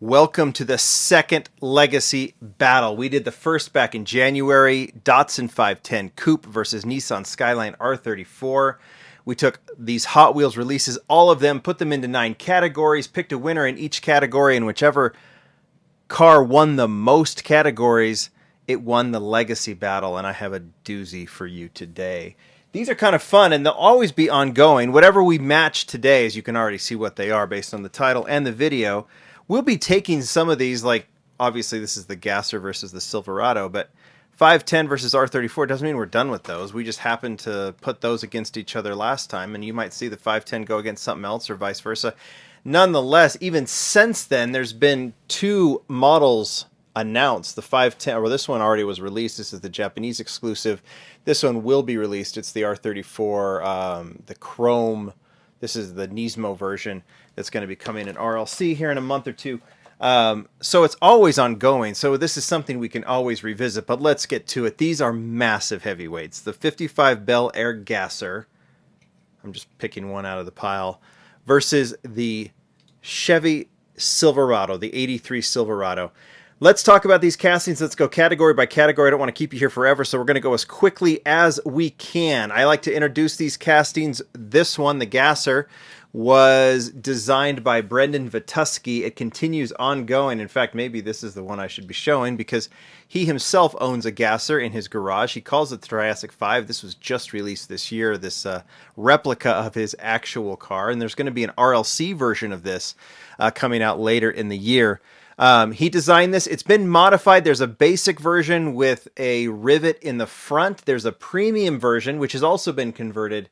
Welcome to the second legacy battle. We did the first back in January, Datsun 510 Coupe versus Nissan Skyline R34. We took these Hot Wheels releases, all of them, put them into 9 categories, picked a winner in each category, and whichever car won the most categories, it won the legacy battle, and I have a doozy for you today. These are kind of fun, and they'll always be ongoing. Whatever we match today, as you can already see what they are based on the title and the video, we'll be taking some of these, like, obviously this is the Gasser versus the Silverado, but 510 versus R34 doesn't mean we're done with those. We just happened to put those against each other last time, and you might see the 510 go against something else or vice versa. Nonetheless, even since then, there's been 2 models announced. The 510, well, this one already was released. This is the Japanese exclusive. This one will be released. It's the R34, the Chrome. This is the Nismo version that's going to be coming in RLC here in a month or two. So it's always ongoing. So this is something we can always revisit, but let's get to it. These are massive heavyweights. The 55 Bel Air Gasser, I'm just picking one out of the pile, versus the Chevy Silverado, the 83 Silverado. Let's talk about these castings. Let's go category by category. I don't want to keep you here forever, so we're going to go as quickly as we can. I like to introduce these castings. This one, the Gasser, was designed by Brendan Vituski. It continues ongoing. In fact, maybe this is the one I should be showing because he himself owns a Gasser in his garage. He calls it the Triassic 5. This was just released this year, this replica of his actual car. And there's going to be an RLC version of this coming out later in the year. He designed this. It's been modified. There's a basic version with a rivet in the front. There's a premium version, which has also been converted.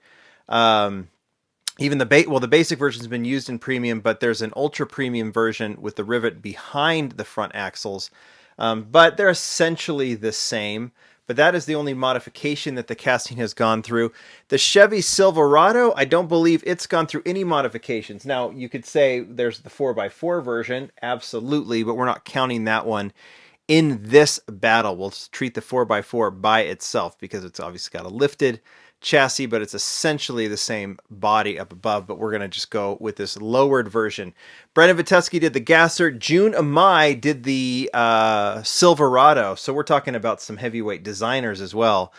Even the basic version has been used in premium, but there's an ultra premium version with the rivet behind the front axles. But they're essentially the same. But that is the only modification that the casting has gone through. The Chevy Silverado, I don't believe it's gone through any modifications. Now, you could say there's the 4x4 version, absolutely, but we're not counting that one in this battle. We'll treat the 4x4 by itself because it's obviously got a lifted chassis, but it's essentially the same body up above, but we're going to just go with this lowered version. Brendan Vituski did the Gasser. June Amai did the Silverado. So we're talking about some heavyweight designers as well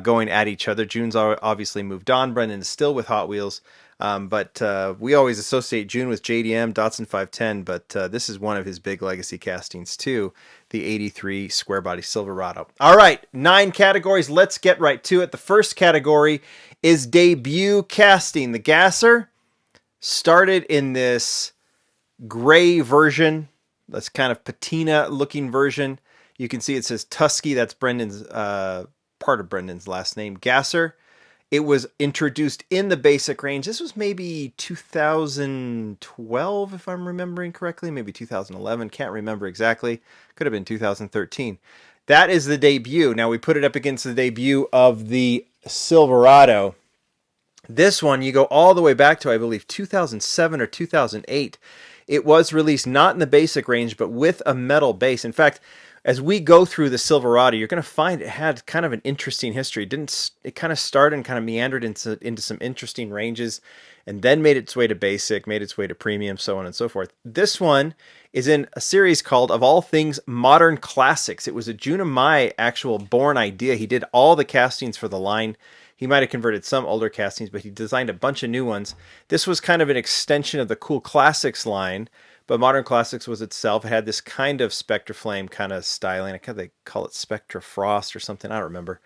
going at each other. June's obviously moved on. Brendan is still with Hot Wheels. But we always associate June with JDM, Datsun 510, but this is one of his big legacy castings too, the 83 square body Silverado. All right, 9 categories. Let's get right to it. The first category is debut casting. The Gasser started in this gray version. That's kind of patina looking version. You can see it says Tusky. That's Brendan's part of Brendan's last name. Gasser. It was introduced in the basic range. This was maybe 2012, if I'm remembering correctly. Maybe 2011. Can't remember exactly. Could have been 2013. That is the debut. Now we put it up against the debut of the Silverado. This one, you go all the way back to, I believe, 2007 or 2008. It was released not in the basic range, but with a metal base. In fact, as we go through the Silverado, you're going to find it had kind of an interesting history. It kind of started and kind of meandered into some interesting ranges and then made its way to basic, made its way to premium, so on and so forth. This one is in a series called, of all things, Modern Classics. It was a June Amai actual born idea. He did all the castings for the line. He might have converted some older castings, but he designed a bunch of new ones. This was kind of an extension of the Cool Classics line, but Modern Classics was itself. It had this kind of Spectra Flame kind of styling. I think they call it Spectra Frost or something. I don't remember.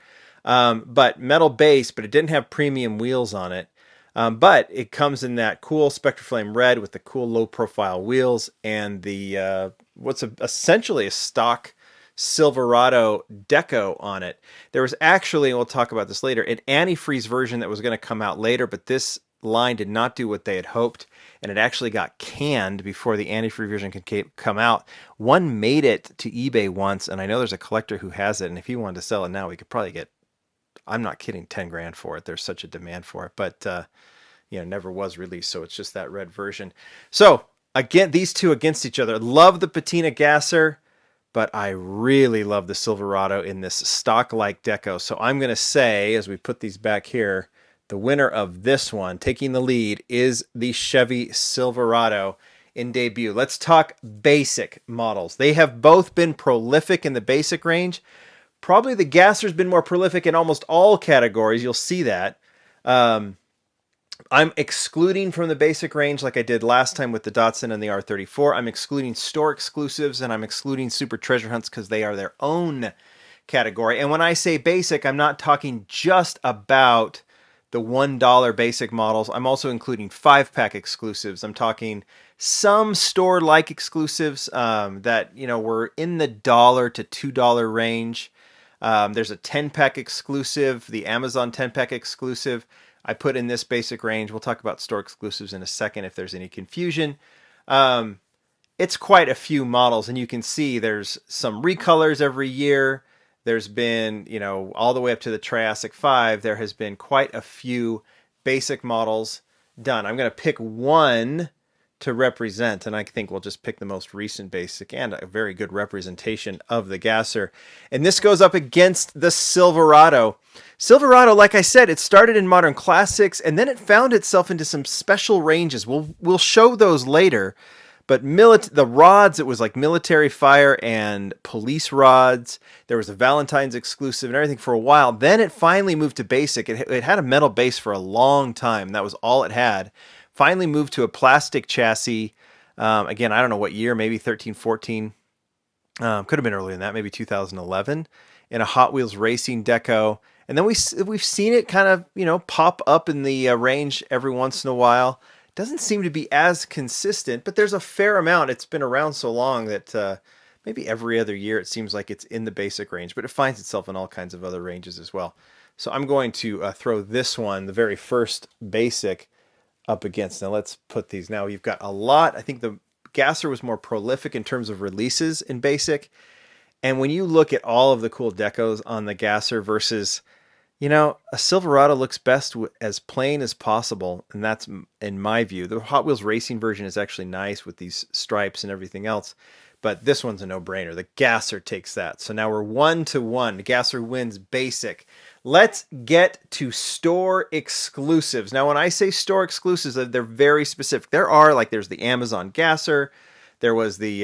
But metal base, but it didn't have premium wheels on it. But it comes in that cool Spectra Flame red with the cool low profile wheels and the essentially a stock Silverado deco on it. There was actually, and we'll talk about this later, an antifreeze version that was going to come out later, but this line did not do what they had hoped, and it actually got canned before the antifreeze version could come out. One made it to eBay once, and I know there's a collector who has it, and if he wanted to sell it now, we could probably get, I'm not kidding, 10 grand for it. There's such a demand for it, but never was released, so it's just that red version. So again, these two against each other. Love the patina Gasser, but I really love the Silverado in this stock-like deco. So I'm going to say, as we put these back here, the winner of this one, taking the lead, is the Chevy Silverado in debut. Let's talk basic models. They have both been prolific in the basic range. Probably the Gasser's been more prolific in almost all categories. You'll see that. I'm excluding from the basic range, like I did last time with the Datsun and the R34. I'm excluding store exclusives, and I'm excluding super treasure hunts because they are their own category. And when I say basic, I'm not talking just about the $1 basic models. I'm also including 5-pack exclusives. I'm talking some store-like exclusives that, you know, were in the $1 to $2 range. There's a 10-pack exclusive, the Amazon 10-pack exclusive. I put in this basic range. We'll talk about store exclusives in a second if there's any confusion. It's quite a few models, and you can see there's some recolors every year. There's been, you know, all the way up to the Triassic 5, there has been quite a few basic models done. I'm going to pick one to represent, and I think we'll just pick the most recent basic and a very good representation of the Gasser. And this goes up against the Silverado. Silverado, like I said, it started in modern classics, and then it found itself into some special ranges. We'll show those later. But the rods, it was like military fire and police rods. There was a Valentine's exclusive and everything for a while. Then it finally moved to basic. It had a metal base for a long time. That was all it had. Finally moved to a plastic chassis. Again, I don't know what year, maybe 13, 14. Could have been earlier than that, maybe 2011. In a Hot Wheels racing deco. And then we've seen it kind of, you know, pop up in the range every once in a while. Doesn't seem to be as consistent, but there's a fair amount. It's been around so long that maybe every other year it seems like it's in the basic range, but it finds itself in all kinds of other ranges as well. So I'm going to throw this one, the very first basic, up against. Now let's put these. Now you've got a lot. I think the Gasser was more prolific in terms of releases in basic. And when you look at all of the cool decos on the Gasser versus, you know, a Silverado looks best as plain as possible, and that's, in my view. The Hot Wheels racing version is actually nice with these stripes and everything else, but this one's a no-brainer. The Gasser takes that. So now we're 1-1. The Gasser wins basic. Let's get to store exclusives. Now, when I say store exclusives, they're very specific. There's the Amazon Gasser. There was the,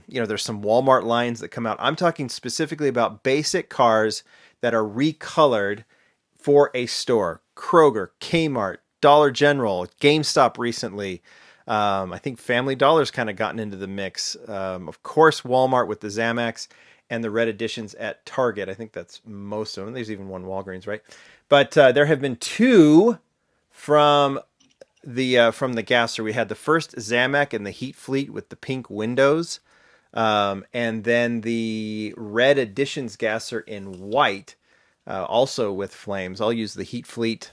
there's some Walmart lines that come out. I'm talking specifically about basic cars that are recolored for a store. Kroger, Kmart, Dollar General, GameStop recently. I think Family Dollar's kind of gotten into the mix. Of course, Walmart with the Zamax and the red editions at Target. I think that's most of them. There's even one Walgreens, right? But there have been two from the Gasser. We had the first Zamac and the Heat Fleet with the pink windows. And then the red editions Gasser in white, also with flames. I'll use the Heat Fleet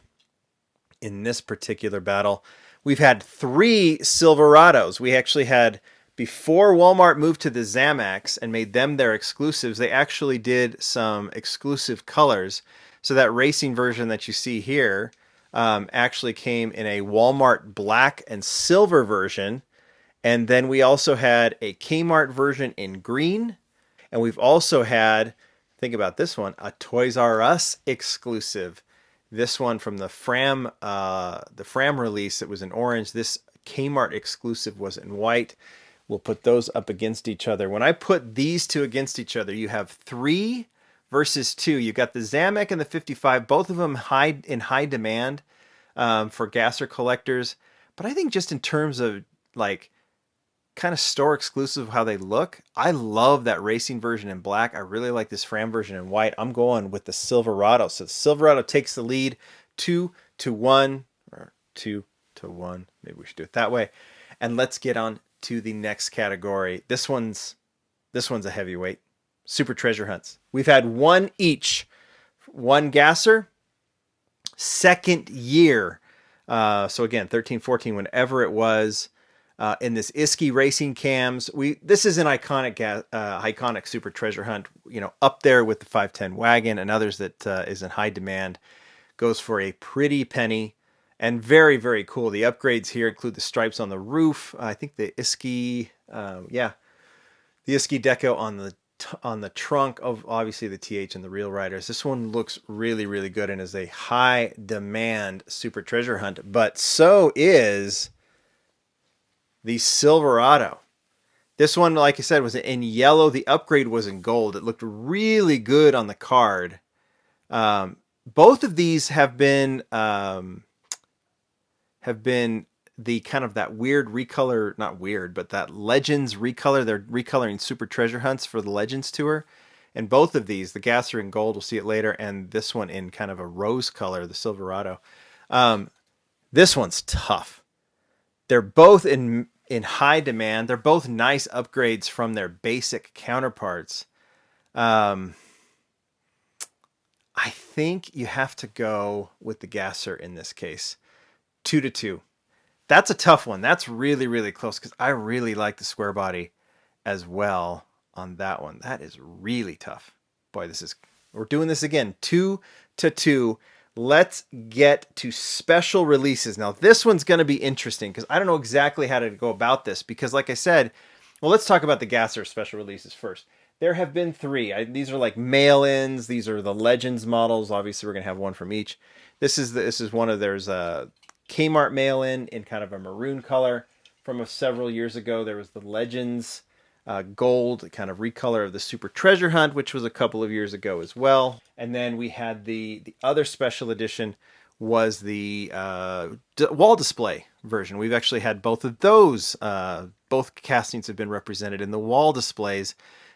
in this particular battle. We've had 3 Silverados. We actually had, before Walmart moved to the Zamax and made them their exclusives, they actually did some exclusive colors. So that racing version that you see here actually came in a Walmart black and silver version. And then we also had a Kmart version in green. And we've also had, think about this one, a Toys R Us exclusive. This one from the Fram release, it was in orange. This Kmart exclusive was in white. We'll put those up against each other. When I put these two against each other, you have 3 versus 2. You've got the Zamac and the 55, both of them in high demand for Gasser collectors. But I think just in terms of like kind of store exclusive how they look, I love that racing version in black. I really like this Fram version in white. I'm going with the Silverado. So the Silverado takes the lead 2-1 or 2-1. Maybe we should do it that way. And let's get on to the next category. This one's a heavyweight. Super treasure hunts. We've had one each. One Gasser, second year. So again, 13, 14, whenever it was. In this Isky racing cams, this is an iconic super treasure hunt. You know, up there with the 510 wagon and others that is in high demand. Goes for a pretty penny, and very, very cool. The upgrades here include the stripes on the roof. I think the Isky, the Isky deco on the trunk of obviously the TH and the Real Riders. This one looks really, really good and is a high demand super treasure hunt. But so is the Silverado. This one, like I said, was in yellow. The upgrade was in gold. It looked really good on the card. Both of these have been the kind of that weird recolor, not weird, but that Legends recolor. They're recoloring Super Treasure Hunts for the Legends Tour. And both of these, the Gasser in gold, we'll see it later, and this one in kind of a rose color, the Silverado. This one's tough. They're both in high demand. They're both nice upgrades from their basic counterparts. I think you have to go with the Gasser in this case. 2-2. That's a tough one. That's really, really close because I really like the square body as well on that one. That is really tough. Boy, we're doing this again. 2-2. Let's get to special releases. Now, this one's going to be interesting because I don't know exactly how to go about this because, like I said, well, let's talk about the Gasser special releases first. There have been 3. These are like mail-ins. These are the Legends models. Obviously, we're going to have one from each. This is one of there's a Kmart mail-in kind of a maroon color from several years ago. There was the Legends gold kind of recolor of the Super Treasure Hunt, which was a couple of years ago as well. And then we had the other special edition was the wall display version. We've actually had both of those. Both castings have been represented in the wall displays.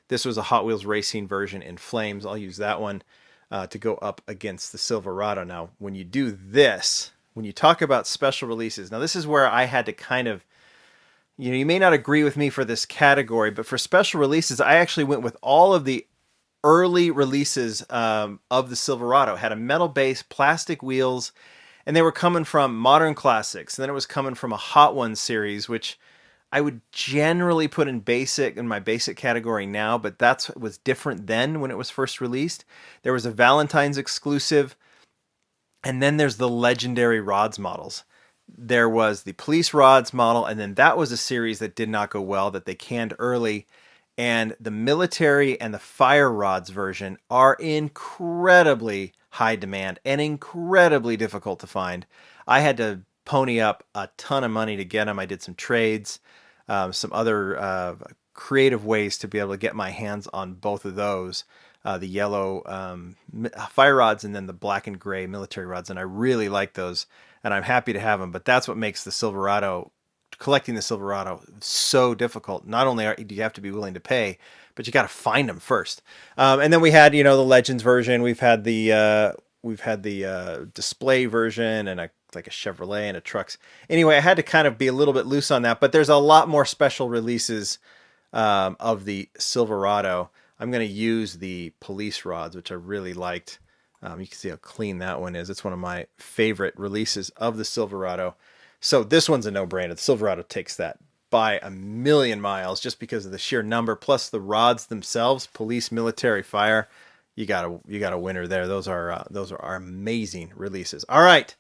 This was a Hot Wheels Racing version in flames. I'll use that one to go up against the Silverado. Now, when you do this, when you talk about special releases, now this is where I had to kind of, you may not agree with me for this category, but for special releases, I actually went with all of the early releases of the Silverado. It had a metal base, plastic wheels, and they were coming from Modern Classics. And then it was coming from a Hot Ones series, which I would generally put in my basic category now, but that was different then when it was first released. There was a Valentine's exclusive, and then there's the legendary rods models. There was the police rods model, and then that was a series that did not go well, that they canned early. And the military and the fire rods version are incredibly high demand and incredibly difficult to find. I had to pony up a ton of money to get them. I did some trades, some other creative ways to be able to get my hands on both of those. The yellow fire rods and then the black and gray military rods. And I really like those, and I'm happy to have them. But that's what makes the Silverado, collecting the Silverado, so difficult. Not only do you have to be willing to pay, but you got to find them first. And then we had, the Legends version. We've had the display version and like a Chevrolet and a trucks. Anyway, I had to kind of be a little bit loose on that. But there's a lot more special releases of the Silverado. I'm going to use the police rods, which I really liked. You can see how clean that one is. It's one of my favorite releases of the Silverado. So this one's a no-brainer. The Silverado takes that by a million miles just because of the sheer number, plus the rods themselves, police, military, fire. You got a winner there. Those are amazing releases. All right.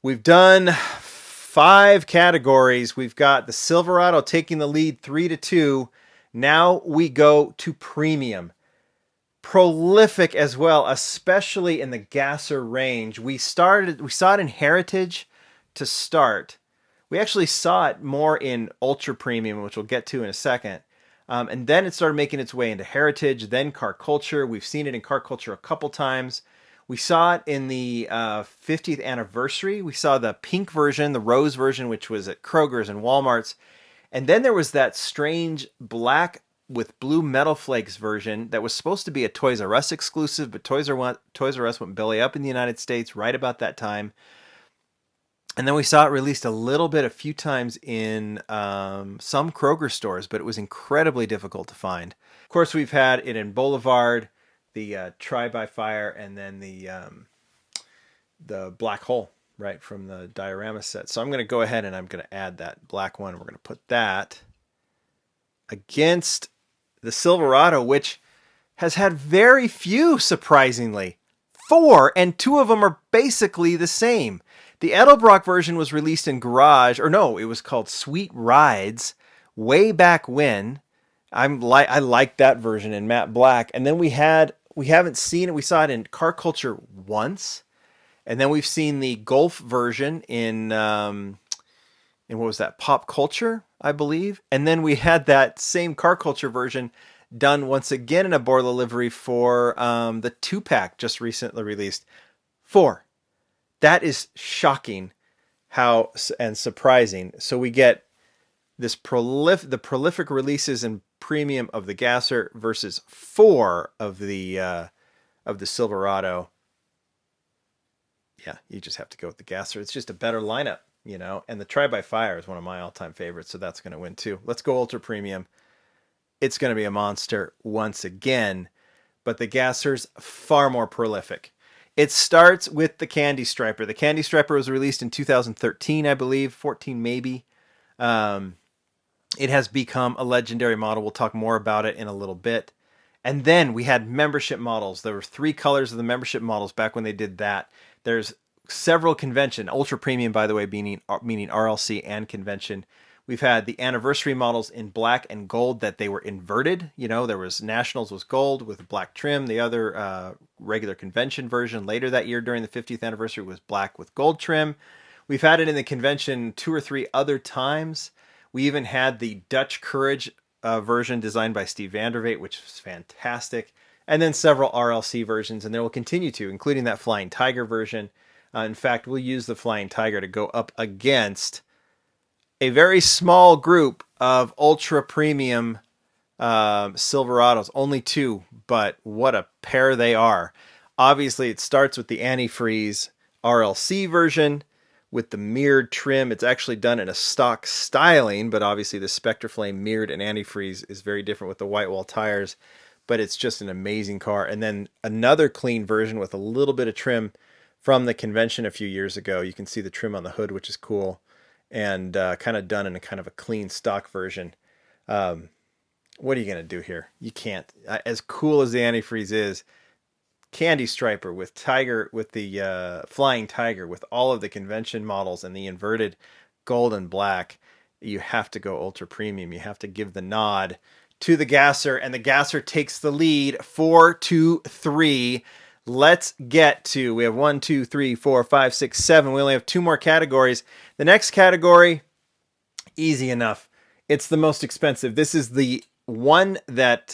We've done 5 categories. We've got the Silverado taking the lead 3-2. Now we go to premium. Prolific as well, especially in the Gasser range. We saw it in Heritage to start. We actually saw it more in Ultra Premium, which we'll get to in a second. And then it started making its way into Heritage, then Car Culture. We've seen it in Car Culture a couple times. We saw it in the 50th anniversary. We saw the pink version, the rose version, which was at Kroger's and Walmart's. And then there was that strange black with blue metal flakes version that was supposed to be a Toys R Us exclusive, but Toys R Us went belly up in the United States right about that time. And then we saw it released a few times in some Kroger stores, but it was incredibly difficult to find. Of course, we've had it in Boulevard, the Try by Fire, and then the Black Hole, right, from the diorama set. So I'm going to go ahead and I'm going to add that black one. We're going to put that against the Silverado, which has had very few, surprisingly. 4, and 2 of them are basically the same. The Edelbrock version was released in Garage, or no, it was called Sweet Rides way back when. I like that version in matte black. And then we haven't seen it. We saw it in Car Culture once. And then we've seen the Golf version in what was that, Pop Culture? I believe. And then we had that same car culture version done once again in a Borla livery for the 2-pack just recently released. 4. That is shocking how and surprising. So we get this the prolific releases and premium of the Gasser versus 4 of the Silverado. Yeah, you just have to go with the Gasser. It's just a better lineup, you know. And the Tri-by-Fire is one of my all-time favorites, so that's going to win too. Let's go ultra premium. It's going to be a monster once again, but the Gasser's far more prolific. It starts with the Candy Striper. The Candy Striper was released in 2013, I believe, 14 maybe. It has become a legendary model. We'll talk more about it in a little bit. And then we had membership models. There were 3 colors of the membership models back when they did that. There's several convention, ultra premium, by the way, meaning RLC and convention. We've had the anniversary models in black and gold that they were inverted. You know, there was Nationals was gold with black trim. The other regular convention version later that year during the 50th anniversary was black with gold trim. We've had it in the convention 2 or 3 other times. We even had the Dutch Courage version designed by Steve Vandervaart, which was fantastic. And then several RLC versions, and there will continue to, including that Flying Tiger version. In fact, we'll use the Flying Tiger to go up against a very small group of ultra premium Silverados. Only 2, but what a pair they are. Obviously, it starts with the antifreeze RLC version with the mirrored trim. It's actually done in a stock styling, but obviously the Spectraflame mirrored and antifreeze is very different with the white wall tires, but it's just an amazing car. And then another clean version with a little bit of trim from the convention a few years ago. You can see the trim on the hood, which is cool, and kind of done in a kind of a clean stock version. What are you going to do here? You can't. As cool as the antifreeze is, Candy Striper with Tiger, with the Flying Tiger, with all of the convention models and the inverted gold and black, you have to go ultra premium. You have to give the nod to the Gasser, and the Gasser takes the lead 4-3. Let's get to, we have 1, 2, 3, 4, 5, 6, 7. We only have 2 more categories. The next category, easy enough. It's the most expensive. This is the one that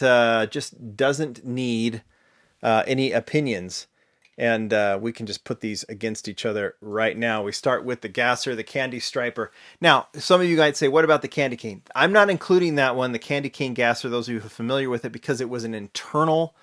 just doesn't need any opinions. And we can just put these against each other right now. We start with the Gasser, the Candy Striper. Now, some of you guys say, what about the Candy Cane? I'm not including that one, the Candy Cane Gasser, those of you who are familiar with it, because it was an internal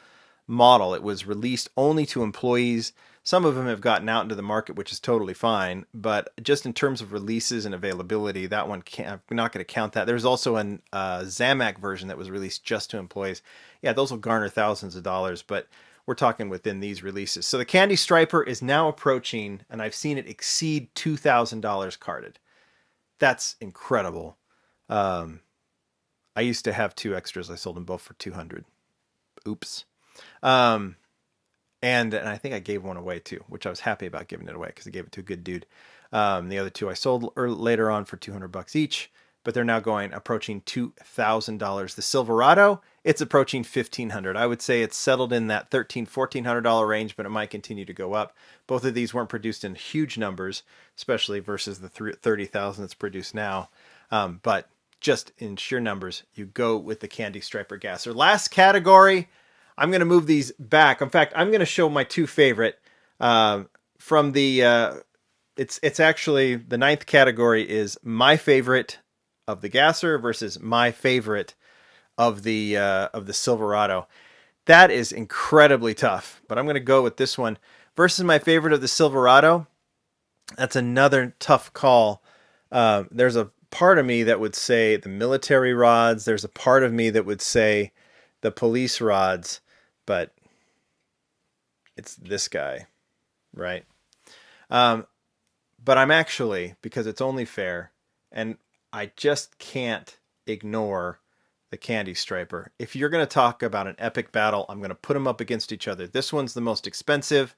model. It was released only to employees. Some of them have gotten out into the market, which is totally fine. But just in terms of releases and availability, that one I'm not going to count that. There's also a Zamac version that was released just to employees. Yeah, those will garner thousands of dollars, but we're talking within these releases. So the Candy Striper is now approaching, and I've seen it exceed $2,000 carded. That's incredible. I used to have 2 extras. I sold them both for $200. Oops. And I think I gave one away too, which I was happy about giving it away because I gave it to a good dude. The other 2 I sold later on for $200 each, but they're now approaching $2,000. The Silverado, it's approaching $1,500. I would say it's settled in that $1,400 range, but it might continue to go up. Both of these weren't produced in huge numbers, especially versus the 30,000 that's produced now. But just in sheer numbers, you go with the Candy Striper Gasser. Last category, I'm going to move these back. In fact, I'm going to show my 2 favorite from the. It's actually the 9th category is my favorite of the Gasser versus my favorite of the Silverado. That is incredibly tough, but I'm going to go with this one versus my favorite of the Silverado. That's another tough call. There's a part of me that would say the military rods. There's a part of me that would say the police rods, but it's this guy, right? But I'm actually, because it's only fair, and I just can't ignore the Candy Striper. If you're going to talk about an epic battle, I'm going to put them up against each other. This one's the most expensive,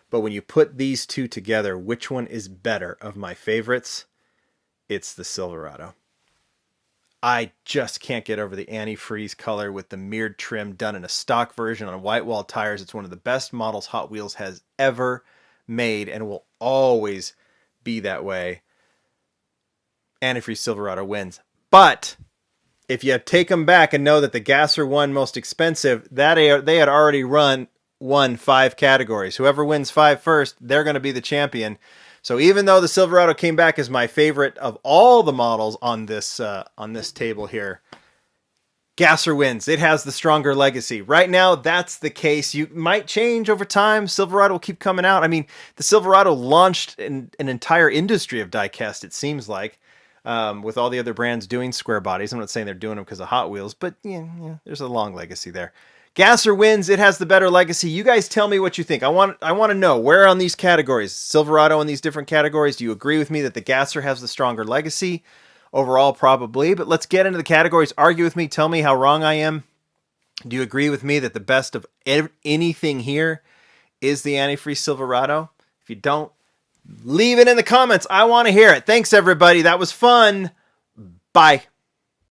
but when you put these 2 together, which one is better of my favorites? It's the Silverado. I just can't get over the antifreeze color with the mirrored trim done in a stock version on white wall tires. It's one of the best models Hot Wheels has ever made and will always be that way. Antifreeze Silverado wins. But if you take them back and know that the Gasser won most expensive, that they had already won 5 categories. Whoever wins 5 first, they're going to be the champion. So even though the Silverado came back as my favorite of all the models on this table here, Gasser wins. It has the stronger legacy. Right now, that's the case. You might change over time. Silverado will keep coming out. I mean, the Silverado launched an entire industry of diecast, it seems like, with all the other brands doing square bodies. I'm not saying they're doing them because of Hot Wheels, but yeah, there's a long legacy there. Gasser wins. It has the better legacy. You guys tell me what you think. I want to know where on these categories, Silverado in these different categories, do you agree with me that the Gasser has the stronger legacy? Overall, probably, but let's get into the categories. Argue with me. Tell me how wrong I am. Do you agree with me that the best of anything here is the antifreeze Silverado? If you don't, leave it in the comments. I want to hear it. Thanks, everybody. That was fun. Bye.